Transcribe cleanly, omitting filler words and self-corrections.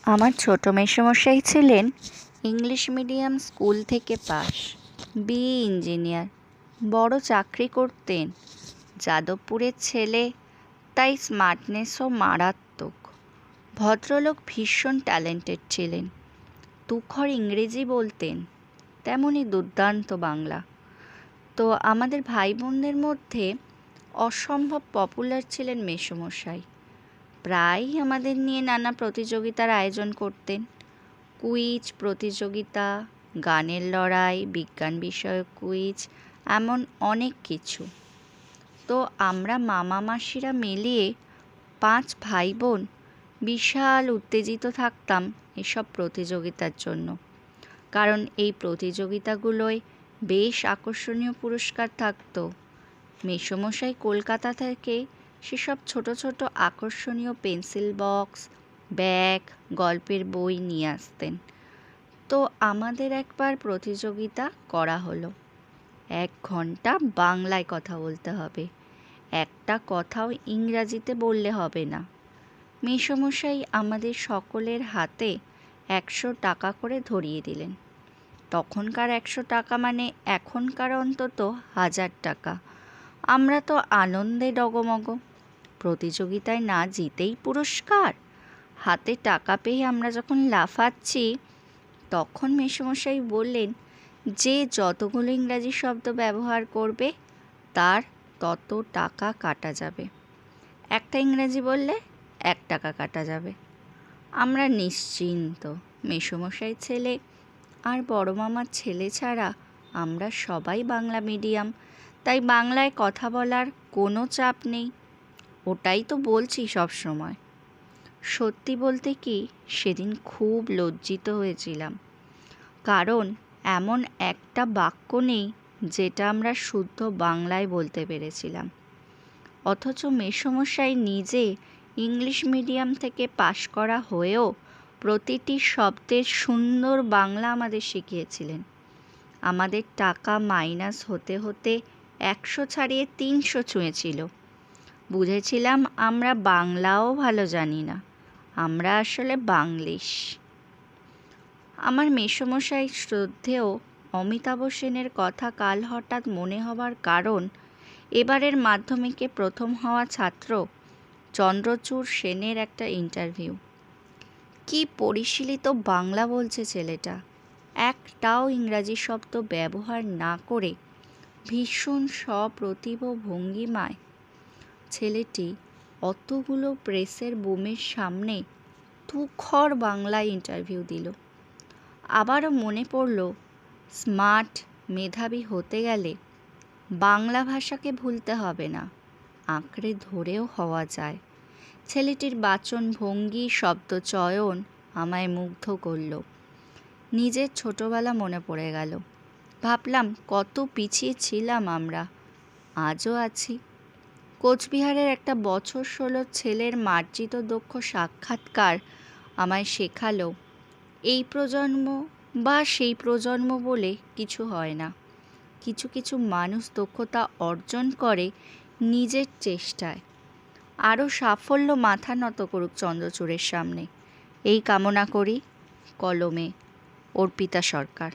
আমার ছোট মেসোমশাই ছিলেন ইংলিশ মিডিয়াম স্কুল থেকে পাশ, বিএ ইঞ্জিনিয়ার, বড় চাকরি করতেন। যাদবপুরের ছেলে, তাই স্মার্টনেসও মারাত্মক। ভদ্রলোক ভীষণ ট্যালেন্টেড ছিলেন। তুখর ইংরেজি বলতেন, তেমনই দুর্দান্ত বাংলা। তো আমাদের ভাই বোনদের মধ্যে অসম্ভব পপুলার ছিলেন মেসোমশাই। প্রায়ই আমাদের নিয়ে নানা প্রতিযোগিতার আয়োজন করতেন। কুইজ প্রতিযোগিতা, গানের লড়াই, বিজ্ঞান বিষয়ক কুইজ, এমন অনেক কিছু। তো আমরা মামা মাসিরা মিলিয়ে 5 ভাই বোন বিশাল উত্তেজিত থাকতাম এসব প্রতিযোগিতার জন্য। কারণ এই প্রতিযোগিতাগুলোয় বেশ আকর্ষণীয় পুরস্কার থাকতো। মেসোমশাই কলকাতা থেকে সেসব ছোট ছোট আকর্ষণীয় পেন্সিল বক্স, ব্যাগ, গল্পের বই নিয়ে আসতেন। তো আমাদের একবার প্রতিযোগিতা করা হলো। 1 ঘন্টা বাংলায় কথা বলতে হবে, একটা কথাও ইংরাজিতে বললে হবে না। মেসোমশাই আমাদের সকলের হাতে 100 টাকা করে ধরিয়ে দিলেন। তখনকার 100 টাকা মানে এখনকার অন্তত 1000 টাকা। আমরা তো আনন্দে ডগমগ। প্রতিযোগিতায় না জিতেই পুরস্কার। হাতে টাকা পেয়ে আমরা যখন লাফাচ্ছি, তখন মেসোমশাই বললেন, যে যতগুলো ইংরাজি শব্দ ব্যবহার করবে তার তত টাকা কাটা যাবে। একটা ইংরাজি বললে 1 টাকা কাটা যাবে। আমরা নিশ্চিন্ত। মেসোমশাই ছেলে আর বড় মামার ছেলে ছাড়া আমরা সবাই বাংলা মিডিয়াম, তাই বাংলায় কথা বলার কোনো চাপ নেই। ওটাই তো বলছি সব সময়। সত্যি বলতে কি, সেদিন খুব লজ্জিত হয়েছিলাম। কারণ এমন একটা বাক্য নেই যেটা আমরা শুদ্ধ বাংলায় বলতে পেরেছিলাম। অথচ মেসোমশাই নিজে ইংলিশ মিডিয়াম থেকে পাশ করা হয়েও প্রতিটি শব্দের সুন্দর বাংলা আমাদের শিখিয়েছিলেন। আমাদের টাকা মাইনাস হতে হতে 100 ছাড়িয়ে 300 ছুঁয়েছিল। বুঝেছিলাম আমরা বাংলাও ভালো জানি না, আমরা আসলে বাংলিশ। আমার মেসোমশাই শ্রদ্ধেয় অমিতাভ সেনের কথা কাল হঠাৎ মনে হবার কারণ, এবারের মাধ্যমিকে প্রথম হওয়া ছাত্র চন্দ্রচূড় সেনের একটা ইন্টারভিউ। কি পরিশীলিত বাংলা বলছে ছেলেটা, একটাও ইংরাজি শব্দ ব্যবহার না করে ভীষণ সপ্রতিভ ভঙ্গিমায় ছেলেটি অতগুলো প্রেসের বোমের সামনে তুখর বাংলায় ইন্টারভিউ দিল। আবারও মনে পড়ল, স্মার্ট মেধাবী হতে গেলে বাংলা ভাষাকে ভুলতে হবে না, আঁকড়ে ধরেও হওয়া যায়। ছেলেটির বাচন ভঙ্গি, শব্দ চয়ন আমায় মুগ্ধ করল। নিজের ছোটবেলা মনে পড়ে গেল। ভাবলাম কত পিছিয়ে ছিলাম আমরা, আজও আছি। কোচবিহারের একটা বছর 16 ছেলের মার্জিত দক্ষ সাক্ষাৎকার আমায় শেখালো, এই প্রজন্ম বা সেই প্রজন্ম বলে কিছু হয় না। কিছু কিছু মানুষ দক্ষতা অর্জন করে নিজের চেষ্টায়। আরও সাফল্য মাথা নত করুক চন্দ্রচূড়ের সামনে, এই কামনা করি। কলমে অর্পিতা সরকার।